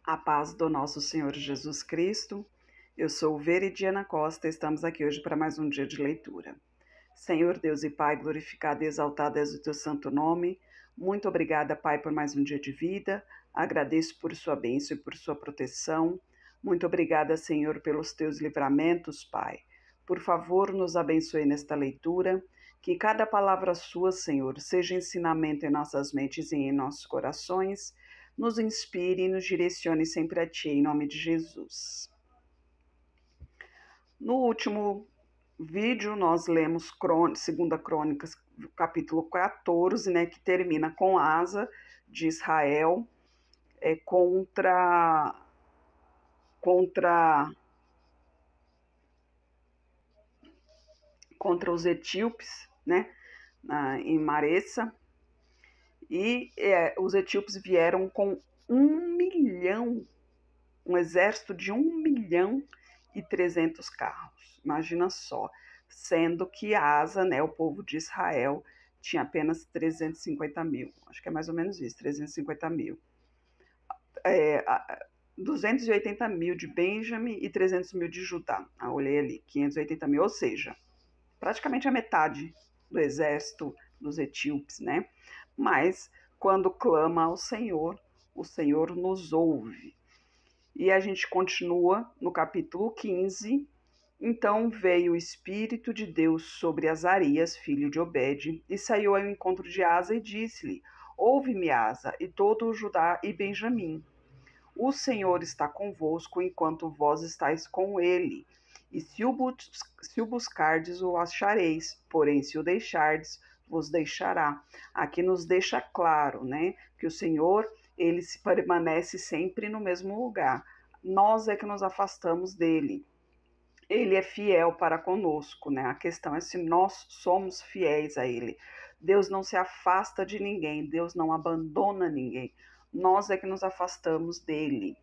A paz do nosso Senhor Jesus Cristo. Eu sou Veridiana Costa e estamos aqui hoje para mais um dia de leitura. Senhor Deus e Pai, glorificado e exaltado és o teu santo nome. Muito obrigada, Pai, por mais um dia de vida. Agradeço por sua bênção e por sua proteção. Muito obrigada, Senhor, pelos teus livramentos, Pai. Por favor, nos abençoe nesta leitura. Que cada palavra sua, Senhor, seja ensinamento em nossas mentes e em nossos corações. Nos inspire e nos direcione sempre a Ti, em nome de Jesus. No último vídeo, nós lemos 2 Crônicas, capítulo 14, né, que termina com Asa de Israel contra os etíopes, né, em Maressa. E os etíopes vieram com 1 milhão, um exército de 1.300.000 carros. Imagina só, sendo que Asa, né, o povo de Israel, tinha apenas 350 mil. Acho que é mais ou menos isso, 350 mil. 280 mil de Benjamim e 300 mil de Judá. Olhei ali, 580 mil, ou seja, praticamente a metade do exército dos etíopes, né? Mas quando clama ao Senhor, o Senhor nos ouve. E a gente continua no capítulo 15. Então veio o Espírito de Deus sobre Azarias, filho de Obed, e saiu ao encontro de Asa e disse-lhe: Ouve-me, Asa, e todo o Judá e Benjamim. O Senhor está convosco enquanto vós estáis com ele. E se o buscardes, o achareis, porém se o deixardes, vos deixará. Aqui nos deixa claro, né, que o Senhor, ele se permanece sempre no mesmo lugar. Nós é que nos afastamos dele. Ele é fiel para conosco, né? A questão é se nós somos fiéis a ele. Deus não se afasta de ninguém, Deus não abandona ninguém. Nós é que nos afastamos dele.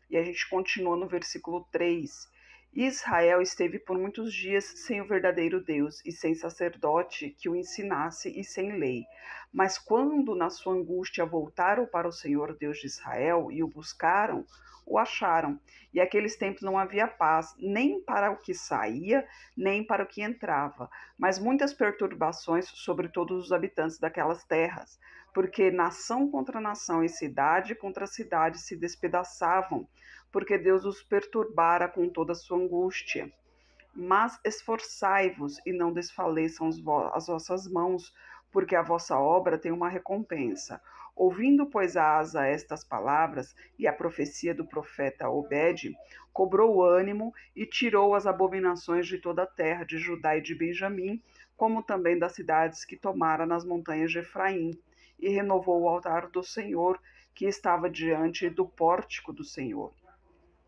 E a gente continua no versículo 3. Israel esteve por muitos dias sem o verdadeiro Deus e sem sacerdote que o ensinasse e sem lei. Mas quando na sua angústia voltaram para o Senhor Deus de Israel e o buscaram, o acharam. E aqueles tempos não havia paz, nem para o que saía, nem para o que entrava, mas muitas perturbações sobre todos os habitantes daquelas terras, porque nação contra nação e cidade contra cidade se despedaçavam, porque Deus os perturbara com toda a sua angústia. Mas esforçai-vos e não desfaleçam as vossas mãos, porque a vossa obra tem uma recompensa. Ouvindo, pois, Asa estas palavras e a profecia do profeta Obed, cobrou ânimo e tirou as abominações de toda a terra de Judá e de Benjamim, como também das cidades que tomara nas montanhas de Efraim, e renovou o altar do Senhor, que estava diante do pórtico do Senhor.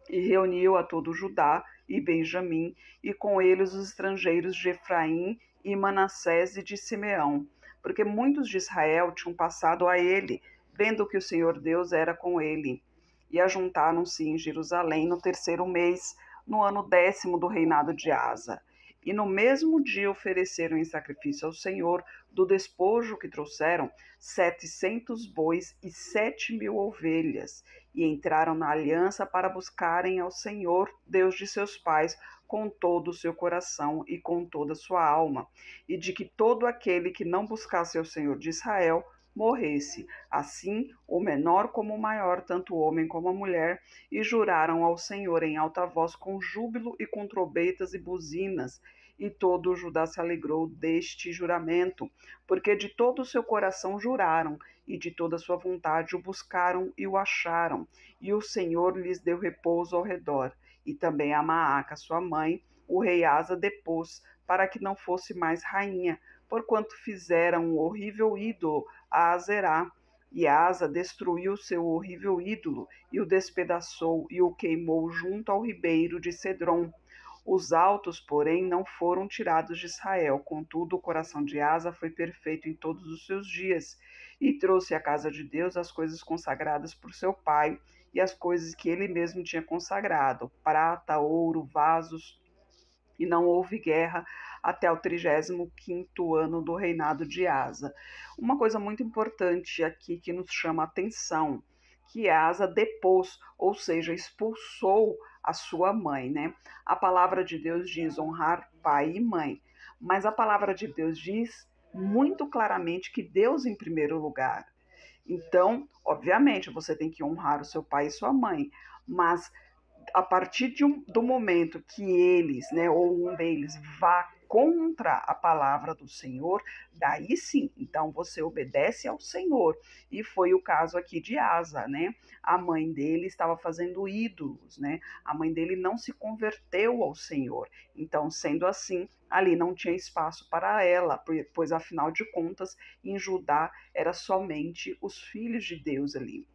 E reuniu a todo Judá e Benjamim, e com eles os estrangeiros de Efraim e Manassés e de Simeão, porque muitos de Israel tinham passado a ele, vendo que o Senhor Deus era com ele. E ajuntaram-se em Jerusalém no 3º mês, no ano 10º do reinado de Asa. E no mesmo dia ofereceram em sacrifício ao Senhor, do despojo que trouxeram, 700 bois e 7.000 ovelhas, e entraram na aliança para buscarem ao Senhor, Deus de seus pais, com todo o seu coração e com toda a sua alma, e de que todo aquele que não buscasse ao Senhor de Israel morresse, assim o menor como o maior, tanto o homem como a mulher, e juraram ao Senhor em alta voz com júbilo e com trombetas e buzinas, e todo o Judá se alegrou deste juramento, porque de todo o seu coração juraram, e de toda a sua vontade o buscaram e o acharam, e o Senhor lhes deu repouso ao redor. E também a Maaca, sua mãe, o rei Asa depôs, para que não fosse mais rainha, porquanto fizeram um horrível ídolo a Azerá. E Asa destruiu seu horrível ídolo, e o despedaçou, e o queimou junto ao ribeiro de Cedron. Os altos, porém, não foram tirados de Israel, contudo o coração de Asa foi perfeito em todos os seus dias, e trouxe à casa de Deus as coisas consagradas por seu pai, e as coisas que ele mesmo tinha consagrado, prata, ouro, vasos, e não houve guerra até o 35º ano do reinado de Asa. Uma coisa muito importante aqui que nos chama a atenção, que Asa depôs, ou seja, expulsou a sua mãe, né? A palavra de Deus diz honrar pai e mãe, mas a palavra de Deus diz muito claramente que Deus em primeiro lugar. Então, obviamente, você tem que honrar o seu pai e sua mãe, mas a partir do momento que eles, né, ou um deles, vá contra a palavra do Senhor, daí sim, então você obedece ao Senhor. E foi o caso aqui de Asa, né? A mãe dele estava fazendo ídolos, né? A mãe dele não se converteu ao Senhor. Então, sendo assim, ali não tinha espaço para ela, pois afinal de contas, em Judá era somente os filhos de Deus ali.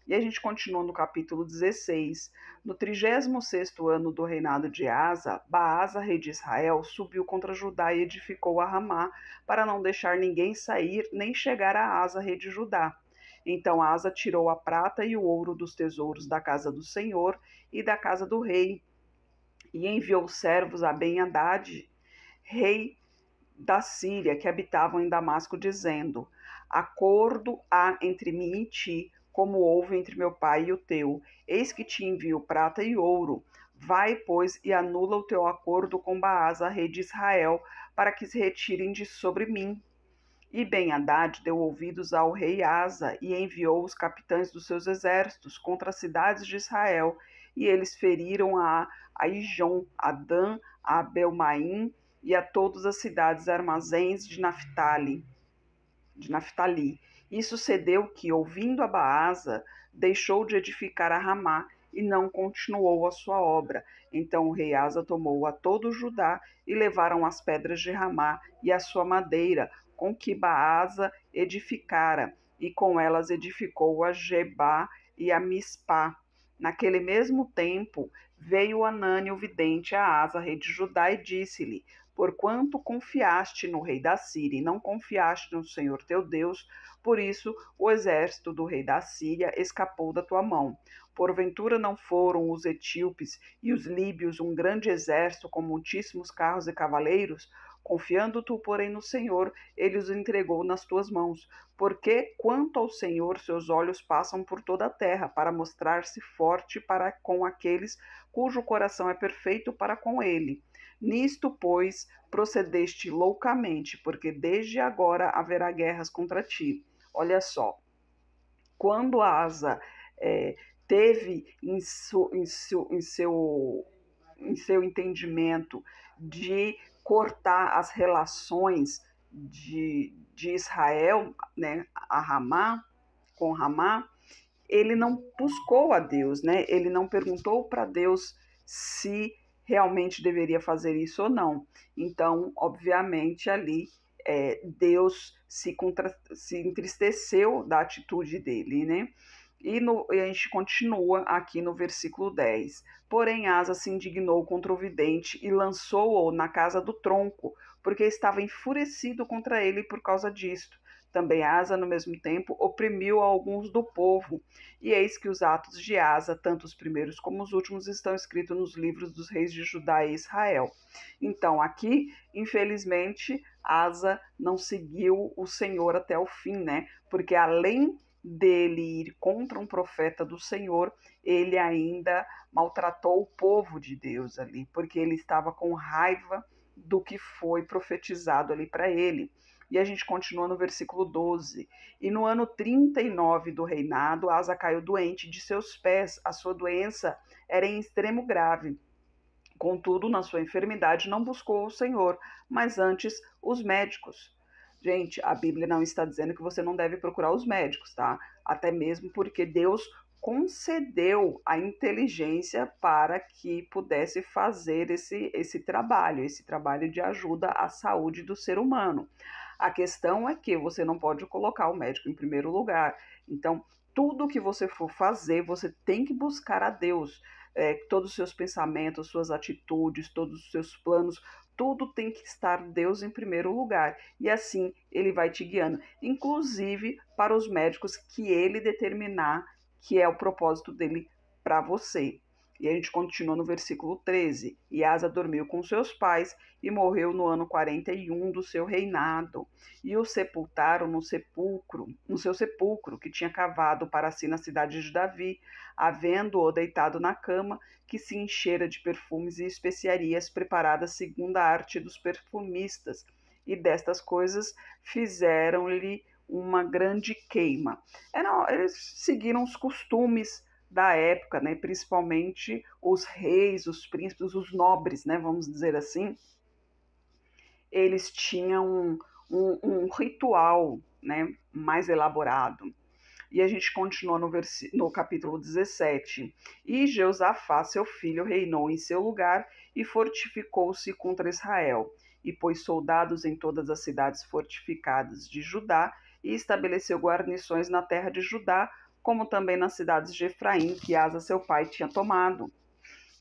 E a gente continua no capítulo 16. No 36º ano do reinado de Asa, Baasa, rei de Israel, subiu contra Judá e edificou a Ramá, para não deixar ninguém sair, nem chegar a Asa, rei de Judá. Então Asa tirou a prata e o ouro dos tesouros da casa do Senhor e da casa do rei, e enviou servos a Ben-Hadad, rei da Síria, que habitavam em Damasco, dizendo: acordo há entre mim e ti, como houve entre meu pai e o teu. Eis que te envio prata e ouro. Vai, pois, e anula o teu acordo com Baasa, rei de Israel, para que se retirem de sobre mim. E Ben-Hadad deu ouvidos ao rei Asa e enviou os capitães dos seus exércitos contra as cidades de Israel. E eles feriram a Ijon, a Dan, a Abel-maim e a todas as cidades armazéns de Naftali. E sucedeu que, ouvindo a Baasa, deixou de edificar a Ramá e não continuou a sua obra. Então o rei Asa tomou a todo Judá e levaram as pedras de Ramá e a sua madeira, com que Baasa edificara, e com elas edificou a Gebá e a Mispá. Naquele mesmo tempo veio Anani o vidente a Asa, rei de Judá, e disse-lhe: porquanto confiaste no rei da Síria e não confiaste no Senhor teu Deus, por isso o exército do rei da Síria escapou da tua mão. Porventura não foram os etíopes e os líbios um grande exército com muitíssimos carros e cavaleiros? Confiando tu, porém, no Senhor, ele os entregou nas tuas mãos. Porque, quanto ao Senhor, seus olhos passam por toda a terra, para mostrar-se forte para com aqueles cujo coração é perfeito para com ele. Nisto, pois, procedeste loucamente, porque desde agora haverá guerras contra ti. Olha só, quando Asa teve em seu entendimento de cortar as relações de Israel, né, com Ramá, ele não buscou a Deus, né? Ele não perguntou para Deus se realmente deveria fazer isso ou não. Então, obviamente, ali Deus se entristeceu da atitude dele, né? E a gente continua aqui no versículo 10. Porém, Asa se indignou contra o vidente e lançou-o na casa do tronco, porque estava enfurecido contra ele por causa disto. Também Asa, no mesmo tempo, oprimiu alguns do povo. E eis que os atos de Asa, tanto os primeiros como os últimos, estão escritos nos livros dos reis de Judá e Israel. Então, aqui, infelizmente, Asa não seguiu o Senhor até o fim, né? Porque além dele ir contra um profeta do Senhor, ele ainda maltratou o povo de Deus ali, porque ele estava com raiva do que foi profetizado ali para ele. E a gente continua no versículo 12. E no ano 39 do reinado, Asa caiu doente de seus pés. A sua doença era em extremo grave. Contudo, na sua enfermidade, não buscou o Senhor, mas antes os médicos. Gente, a Bíblia não está dizendo que você não deve procurar os médicos, tá? Até mesmo porque Deus concedeu a inteligência para que pudesse fazer esse trabalho de ajuda à saúde do ser humano. A questão é que você não pode colocar o médico em primeiro lugar. Então, tudo que você for fazer, você tem que buscar a Deus. Todos os seus pensamentos, suas atitudes, todos os seus planos, tudo tem que estar Deus em primeiro lugar. E assim ele vai te guiando, inclusive para os médicos que ele determinar que é o propósito dele para você. E a gente continua no versículo 13. E Asa dormiu com seus pais e morreu no ano 41 do seu reinado. E o sepultaram no seu sepulcro, que tinha cavado para si na cidade de Davi, havendo-o deitado na cama, que se enchera de perfumes e especiarias preparadas segundo a arte dos perfumistas. E destas coisas fizeram-lhe uma grande queima. Eles seguiram os costumes da época, né? Principalmente os reis, os príncipes, os nobres, né? Vamos dizer assim, eles tinham um ritual, né? Mais elaborado. E a gente continua no capítulo 17. E Jeosafá, seu filho, reinou em seu lugar e fortificou-se contra Israel, e pôs soldados em todas as cidades fortificadas de Judá, e estabeleceu guarnições na terra de Judá, como também nas cidades de Efraim, que Asa seu pai tinha tomado.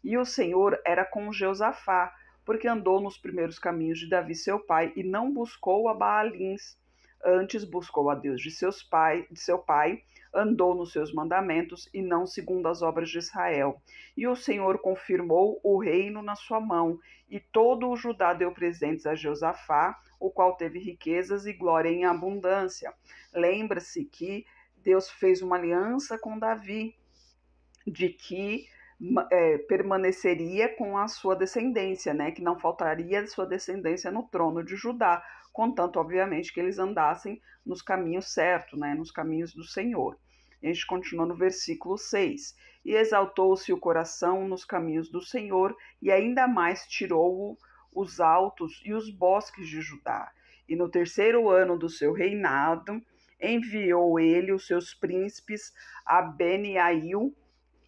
E o Senhor era com Jeosafá, porque andou nos primeiros caminhos de Davi seu pai, e não buscou a Baalins, antes buscou a Deus de seu pai, andou nos seus mandamentos, e não segundo as obras de Israel. E o Senhor confirmou o reino na sua mão, e todo o Judá deu presentes a Jeosafá, o qual teve riquezas e glória em abundância. Lembra-se que Deus fez uma aliança com Davi, de que permaneceria com a sua descendência, né? Que não faltaria sua descendência no trono de Judá, contanto, obviamente, que eles andassem nos caminhos certos, né? Nos caminhos do Senhor. E a gente continua no versículo 6. E exaltou-se o coração nos caminhos do Senhor, e ainda mais tirou os altos e os bosques de Judá. E no terceiro ano do seu reinado, enviou ele os seus príncipes a Beniail,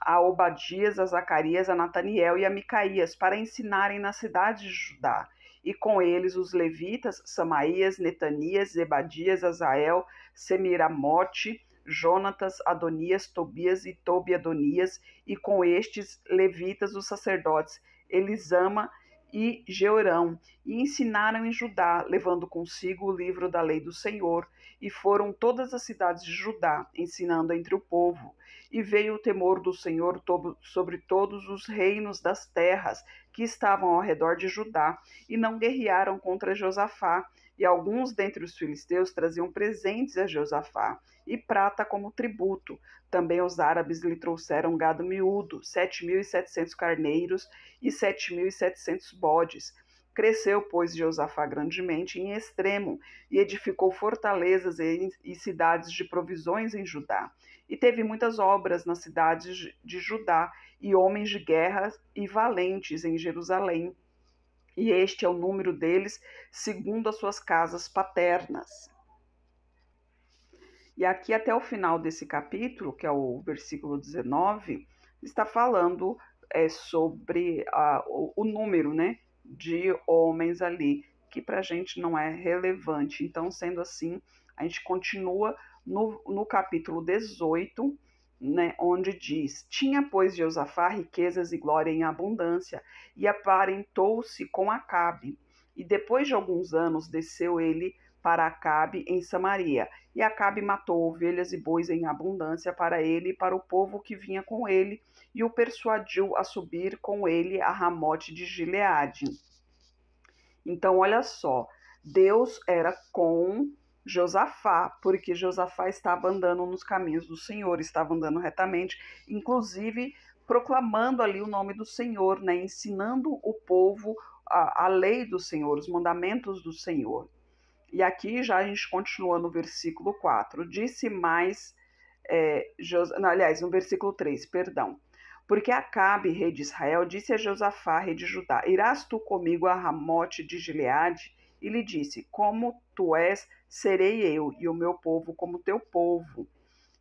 a Obadias, a Zacarias, a Nataniel e a Micaías, para ensinarem na cidade de Judá. E com eles os levitas, Samaías, Netanias, Zebadias, Azael, Semiramote, Jonatas, Adonias, Tobias e Tobi-Adonias, e com estes levitas os sacerdotes Elisama e Jeorão, e ensinaram em Judá, levando consigo o livro da lei do Senhor, e foram todas as cidades de Judá, ensinando entre o povo. E veio o temor do Senhor sobre todos os reinos das terras que estavam ao redor de Judá, e não guerrearam contra Josafá. E alguns dentre os filisteus traziam presentes a Josafá, e prata como tributo. Também os árabes lhe trouxeram gado miúdo, 7.700 carneiros e 7.700 bodes. Cresceu, pois, Josafá grandemente em extremo, e edificou fortalezas e cidades de provisões em Judá. E teve muitas obras nas cidades de Judá, e homens de guerra e valentes em Jerusalém. E este é o número deles, segundo as suas casas paternas. E aqui até o final desse capítulo, que é o versículo 19, está falando sobre o número, né, de homens ali, que para a gente não é relevante. Então, sendo assim, a gente continua no capítulo 18, né, onde diz: Tinha, pois, Josafá riquezas e glória em abundância, e aparentou-se com Acabe. E depois de alguns anos desceu ele para Acabe em Samaria. E Acabe matou ovelhas e bois em abundância para ele e para o povo que vinha com ele, e o persuadiu a subir com ele a Ramote de Gileade. Então, olha só, Deus era com Josafá, porque Josafá estava andando nos caminhos do Senhor, estava andando retamente, inclusive proclamando ali o nome do Senhor, né, ensinando o povo a lei do Senhor, os mandamentos do Senhor. E aqui já a gente continua no versículo 4. Disse mais, no versículo 3, perdão. Porque Acabe, rei de Israel, disse a Josafá, rei de Judá: Irás tu comigo a Ramote de Gileade? E lhe disse: Como tu és, serei eu, e o meu povo como teu povo.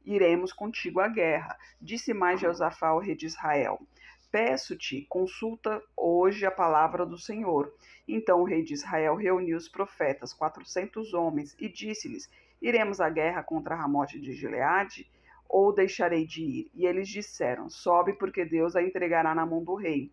Iremos contigo à guerra. Disse mais Josafá ao rei de Israel: Peço-te, consulta hoje a palavra do Senhor. Então o rei de Israel reuniu os profetas, 400 homens, e disse-lhes: Iremos à guerra contra Ramote de Gileade, ou deixarei de ir? E eles disseram: Sobe, porque Deus a entregará na mão do rei.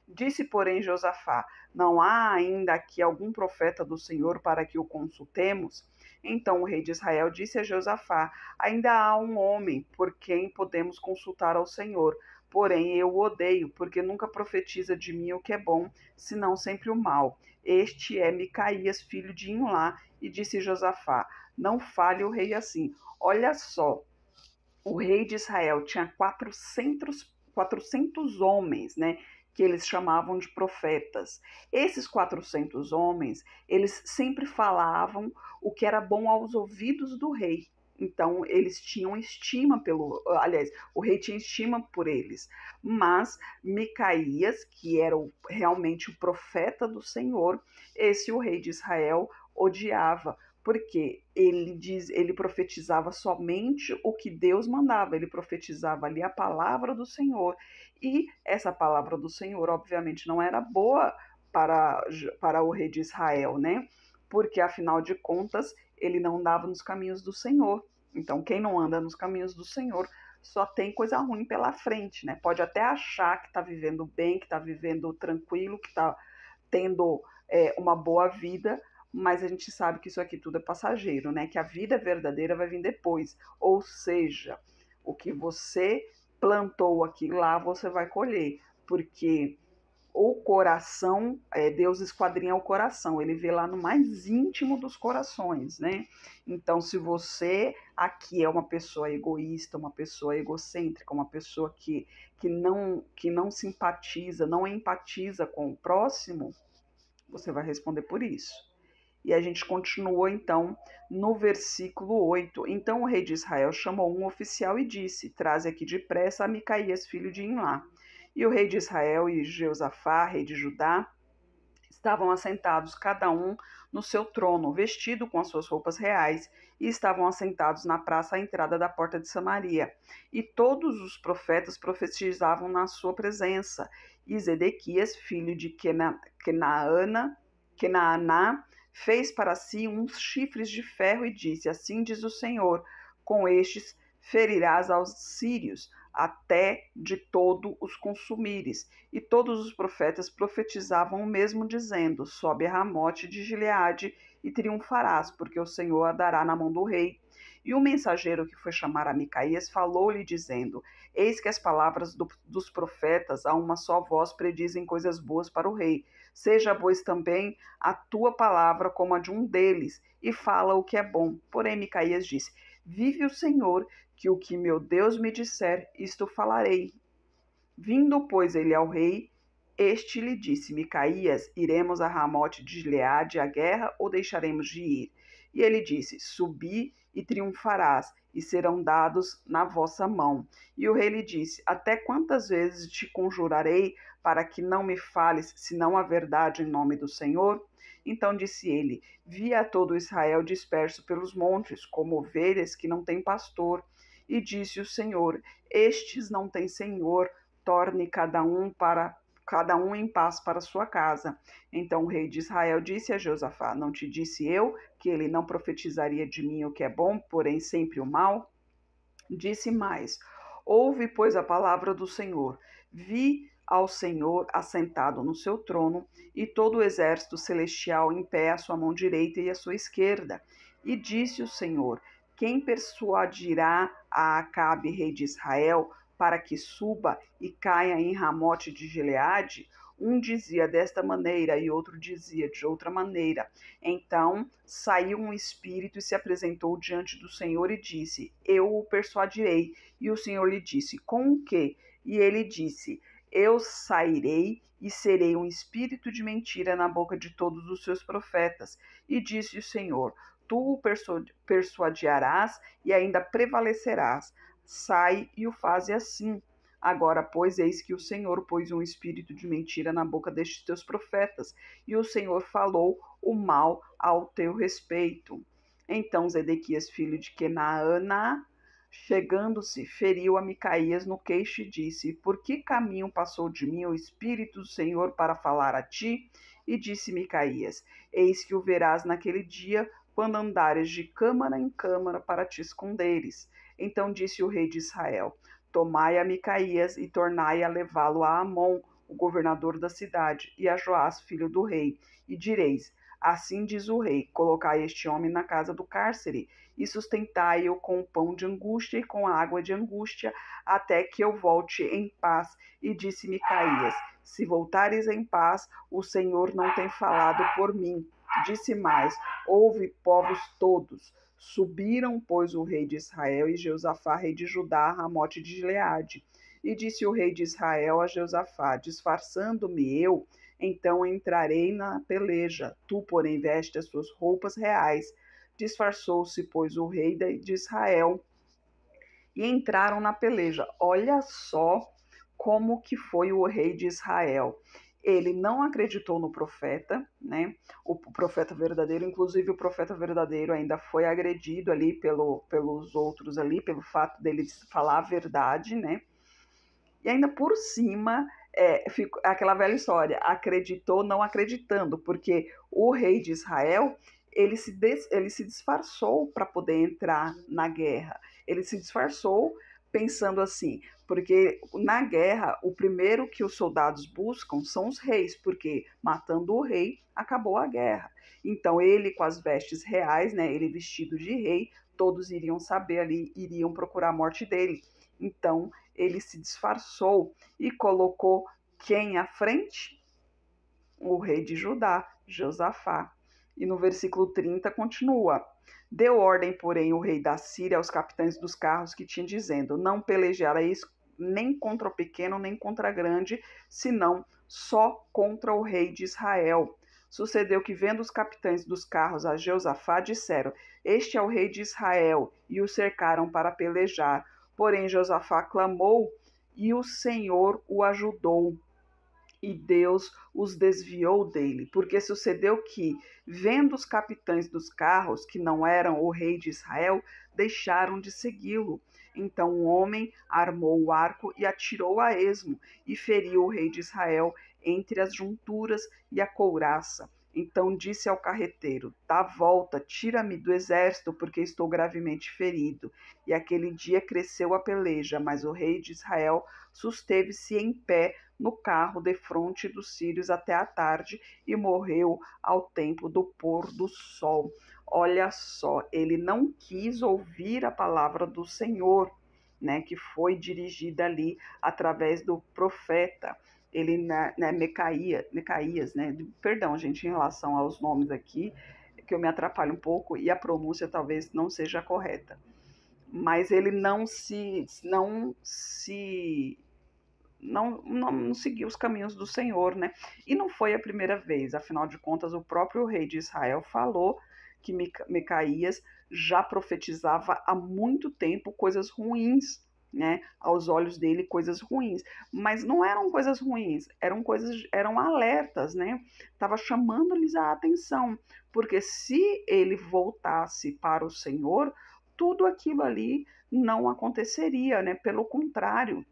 Disse, porém, Josafá: Não há ainda aqui algum profeta do Senhor para que o consultemos? Então o rei de Israel disse a Josafá: Ainda há um homem por quem podemos consultar ao Senhor, porém eu o odeio, porque nunca profetiza de mim o que é bom, senão sempre o mal. Este é Micaías, filho de Imlá. E disse Josafá: não fale o rei assim. Olha só, o rei de Israel tinha 400 homens, né, que eles chamavam de profetas. Esses 400 homens, eles sempre falavam o que era bom aos ouvidos do rei. Então, eles tinham estima pelo. Aliás, o rei tinha estima por eles. Mas Micaías, que era realmente o profeta do Senhor, esse o rei de Israel odiava, porque ele profetizava somente o que Deus mandava, ele profetizava ali a palavra do Senhor, e essa palavra do Senhor, obviamente, não era boa para o rei de Israel, né? Porque, afinal de contas, ele não andava nos caminhos do Senhor. Então, quem não anda nos caminhos do Senhor só tem coisa ruim pela frente, né? Pode até achar que está vivendo bem, que está vivendo tranquilo, que está tendo uma boa vida, mas a gente sabe que isso aqui tudo é passageiro, né? Que a vida verdadeira vai vir depois. Ou seja, o que você plantou aqui lá, você vai colher, porque o coração, Deus esquadrinha o coração, ele vê lá no mais íntimo dos corações, né? Então, se você aqui é uma pessoa egoísta, uma pessoa egocêntrica, uma pessoa que não simpatiza, não empatiza com o próximo, você vai responder por isso. E a gente continuou então no versículo 8. Então o rei de Israel chamou um oficial e disse: traze aqui depressa a Micaías, filho de Imlá. E o rei de Israel e Jeosafá, rei de Judá, estavam assentados cada um no seu trono, vestido com as suas roupas reais, e estavam assentados na praça à entrada da porta de Samaria. E todos os profetas profetizavam na sua presença. E Zedequias, filho de Kenaaná, fez para si uns chifres de ferro e disse: assim diz o Senhor, com estes ferirás aos sírios, até de todo os consumires. E todos os profetas profetizavam o mesmo, dizendo: sobe a Ramote de Gileade e triunfarás, porque o Senhor a dará na mão do rei. E o mensageiro que foi chamar a Micaías falou-lhe, dizendo: eis que as palavras dos profetas a uma só voz predizem coisas boas para o rei. Seja, pois, também a tua palavra como a de um deles, e fala o que é bom. Porém, Micaías disse: vive o Senhor, que o que meu Deus me disser, isto falarei. Vindo, pois, ele ao rei, este lhe disse: Micaías, iremos a Ramote de Gileade à guerra ou deixaremos de ir? E ele disse: subi e triunfarás, e serão dados na vossa mão. E o rei lhe disse: até quantas vezes te conjurarei para que não me fales, senão a verdade em nome do Senhor? Então disse ele: vi a todo Israel disperso pelos montes, como ovelhas que não têm pastor. E disse o Senhor: estes não têm senhor, torne cada um em paz para sua casa. Então o rei de Israel disse a Josafá: não te disse eu que ele não profetizaria de mim o que é bom, porém sempre o mal? Disse mais: ouve, pois, a palavra do Senhor. Vi ao Senhor assentado no seu trono, e todo o exército celestial em pé à sua mão direita e à sua esquerda. E disse o Senhor: quem persuadirá a Acabe, rei de Israel, para que suba e caia em Ramote de Gileade? Um dizia desta maneira e outro dizia de outra maneira. Então saiu um espírito e se apresentou diante do Senhor e disse: eu o persuadirei. E o Senhor lhe disse: com o quê? E ele disse: eu sairei e serei um espírito de mentira na boca de todos os seus profetas. E disse o Senhor: tu o persuadirás e ainda prevalecerás. Sai e o faze assim. Agora, pois, eis que o Senhor pôs um espírito de mentira na boca destes teus profetas, e o Senhor falou o mal ao teu respeito. Então Zedequias, filho de Kenaaná, chegando-se, feriu a Micaías no queixo e disse: por que caminho passou de mim o Espírito do Senhor para falar a ti? E disse Micaías: eis que o verás naquele dia, quando andares de câmara em câmara para te esconderes. Então disse o rei de Israel: tomai a Micaías e tornai a levá-lo a Amon, o governador da cidade, e a Joás, filho do rei, e direis: Assim diz o rei: colocai este homem na casa do cárcere e sustentai-o com o pão de angústia e com a água de angústia, até que eu volte em paz. E disse Micaías: se voltares em paz, o Senhor não tem falado por mim. Disse mais: ouve, povos todos. Subiram, pois, o rei de Israel e Jeosafá, rei de Judá, a Ramote de Gileade. E disse o rei de Israel a Jeosafá: disfarçando-me eu, então entrarei na peleja. Tu, porém, veste as tuas roupas reais. Disfarçou-se, pois, o rei de Israel e entraram na peleja. Olha só como que foi o rei de Israel. Ele não acreditou no profeta, né? O profeta verdadeiro, inclusive o profeta verdadeiro ainda foi agredido ali pelos outros ali, pelo fato dele falar a verdade, né? E ainda por cima, aquela velha história, acreditou não acreditando, porque o rei de Israel, ele se disfarçou para poder entrar na guerra. Ele se disfarçou pensando assim, porque na guerra, o primeiro que os soldados buscam são os reis, porque matando o rei, acabou a guerra. Então ele com as vestes reais, né, ele vestido de rei, todos iriam saber ali, iriam procurar a morte dele. Então ele se disfarçou e colocou quem à frente? O rei de Judá, Josafá. E no versículo 30 continua: deu ordem, porém, o rei da Síria aos capitães dos carros que tinha, dizendo: não pelejareis nem contra o pequeno, nem contra o grande, senão só contra o rei de Israel. Sucedeu que, vendo os capitães dos carros a Josafá, disseram: este é o rei de Israel, e o cercaram para pelejar. Porém, Josafá clamou e o Senhor o ajudou, e Deus os desviou dele, porque sucedeu que, vendo os capitães dos carros, que não eram o rei de Israel, deixaram de segui-lo. Então o homem armou o arco e atirou a esmo, e feriu o rei de Israel entre as junturas e a couraça. Então disse ao carreteiro: dá volta, tira-me do exército, porque estou gravemente ferido. E aquele dia cresceu a peleja, mas o rei de Israel susteve-se em pé no carro defronte dos sírios até a tarde e morreu ao tempo do pôr do sol. Olha só, ele não quis ouvir a palavra do Senhor, né, que foi dirigida ali através do profeta. Ele, né, Micaías, né, perdão, gente, em relação aos nomes aqui, que eu me atrapalho um pouco e a pronúncia talvez não seja correta. Mas ele não seguiu os caminhos do Senhor, né? E não foi a primeira vez, afinal de contas, o próprio rei de Israel falou que Micaías já profetizava há muito tempo coisas ruins, né? Aos olhos dele, coisas ruins. Mas não eram coisas ruins, eram alertas, né? Estava chamando-lhes a atenção, porque se ele voltasse para o Senhor, tudo aquilo ali não aconteceria, né? Pelo contrário,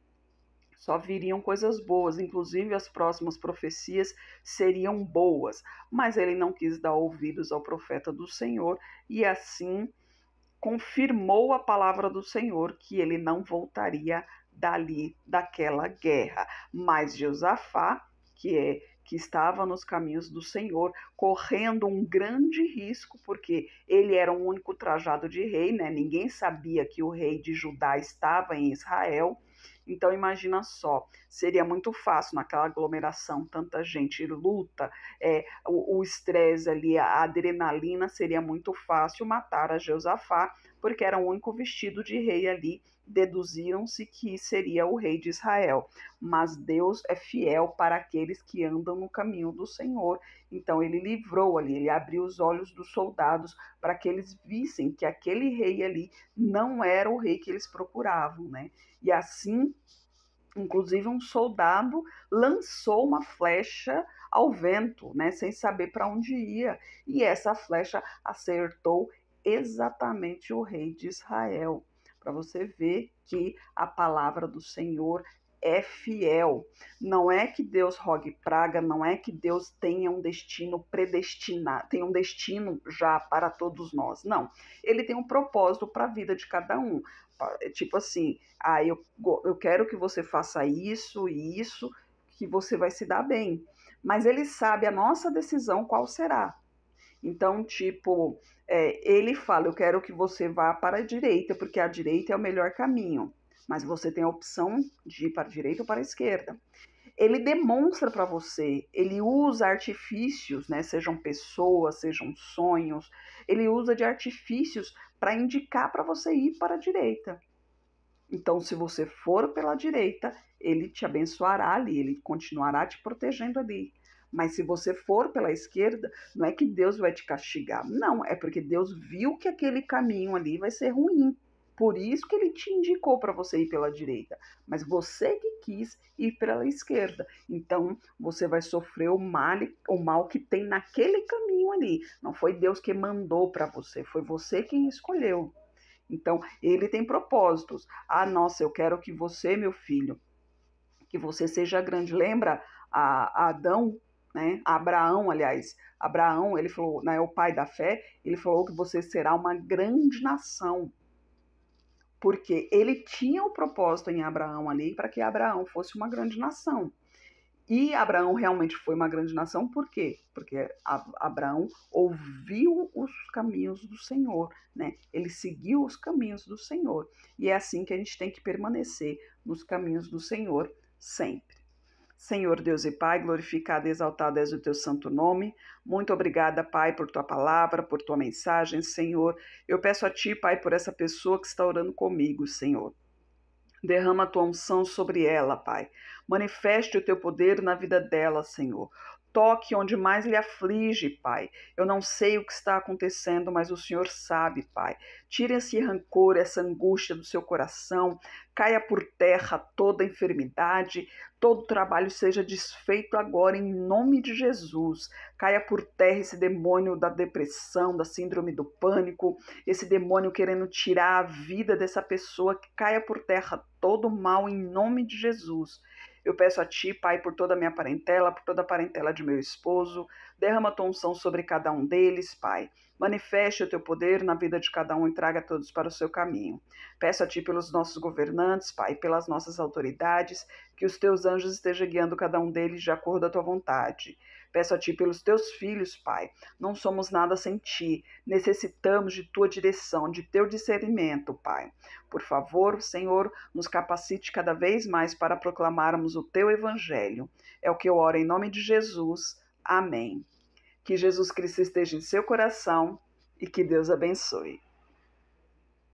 só viriam coisas boas, inclusive as próximas profecias seriam boas. Mas ele não quis dar ouvidos ao profeta do Senhor e assim confirmou a palavra do Senhor que ele não voltaria daquela guerra. Mas Josafá, que estava nos caminhos do Senhor, correndo um grande risco, porque ele era o único trajado de rei, né? Ninguém sabia que o rei de Judá estava em Israel. Então imagina só, seria muito fácil naquela aglomeração, tanta gente luta, o estresse ali, a adrenalina, seria muito fácil matar a Josafá, porque era o único vestido de rei ali, deduziram-se que seria o rei de Israel. Mas Deus é fiel para aqueles que andam no caminho do Senhor. Então ele livrou ali, ele abriu os olhos dos soldados para que eles vissem que aquele rei ali não era o rei que eles procuravam, né? E assim, inclusive, um soldado lançou uma flecha ao vento, né, sem saber para onde ia, e essa flecha acertou exatamente o rei de Israel. Para você ver que a palavra do Senhor é fiel. Não é que Deus rogue praga, não é que Deus tenha um destino predestinado, tem um destino já para todos nós. Não, ele tem um propósito para a vida de cada um. Tipo assim, eu quero que você faça isso e isso, que você vai se dar bem. Mas ele sabe a nossa decisão qual será. Então, tipo, ele fala, eu quero que você vá para a direita, porque a direita é o melhor caminho. Mas você tem a opção de ir para a direita ou para a esquerda. Ele demonstra para você, ele usa artifícios, né? Sejam pessoas, sejam sonhos, ele usa de artifícios para indicar para você ir para a direita. Então, se você for pela direita, ele te abençoará ali, ele continuará te protegendo ali. Mas se você for pela esquerda, não é que Deus vai te castigar. Não, é porque Deus viu que aquele caminho ali vai ser ruim. Por isso que ele te indicou para você ir pela direita. Mas você que quis ir pela esquerda. Então, você vai sofrer o mal que tem naquele caminho ali. Não foi Deus que mandou para você, foi você quem escolheu. Então, ele tem propósitos. Ah, nossa, eu quero que você, meu filho, que você seja grande. Lembra a Adão, né? A Abraão, aliás. Abraão, ele falou, né, o pai da fé, ele falou que você será uma grande nação. Porque ele tinha o propósito em Abraão ali para que Abraão fosse uma grande nação. E Abraão realmente foi uma grande nação, por quê? Porque Abraão ouviu os caminhos do Senhor, né? Ele seguiu os caminhos do Senhor. E é assim que a gente tem que permanecer nos caminhos do Senhor sempre. Senhor Deus e Pai, glorificado e exaltado és o teu santo nome. Muito obrigada, Pai, por tua palavra, por tua mensagem, Senhor. Eu peço a ti, Pai, por essa pessoa que está orando comigo, Senhor. Derrama a tua unção sobre ela, Pai. Manifeste o teu poder na vida dela, Senhor. Toque onde mais lhe aflige, Pai. Eu não sei o que está acontecendo, mas o Senhor sabe, Pai. Tire esse rancor, essa angústia do seu coração. Caia por terra toda enfermidade. Todo trabalho seja desfeito agora em nome de Jesus. Caia por terra esse demônio da depressão, da síndrome do pânico, esse demônio querendo tirar a vida dessa pessoa, que caia por terra todo mal em nome de Jesus. Eu peço a ti, Pai, por toda a minha parentela, por toda a parentela de meu esposo, derrama a tua unção sobre cada um deles, Pai. Manifeste o teu poder na vida de cada um e traga todos para o seu caminho. Peço a ti pelos nossos governantes, Pai, pelas nossas autoridades, que os teus anjos estejam guiando cada um deles de acordo à tua vontade. Peço a ti pelos teus filhos, Pai. Não somos nada sem ti. Necessitamos de tua direção, de teu discernimento, Pai. Por favor, Senhor, nos capacite cada vez mais para proclamarmos o teu evangelho. É o que eu oro em nome de Jesus. Amém. Que Jesus Cristo esteja em seu coração e que Deus abençoe.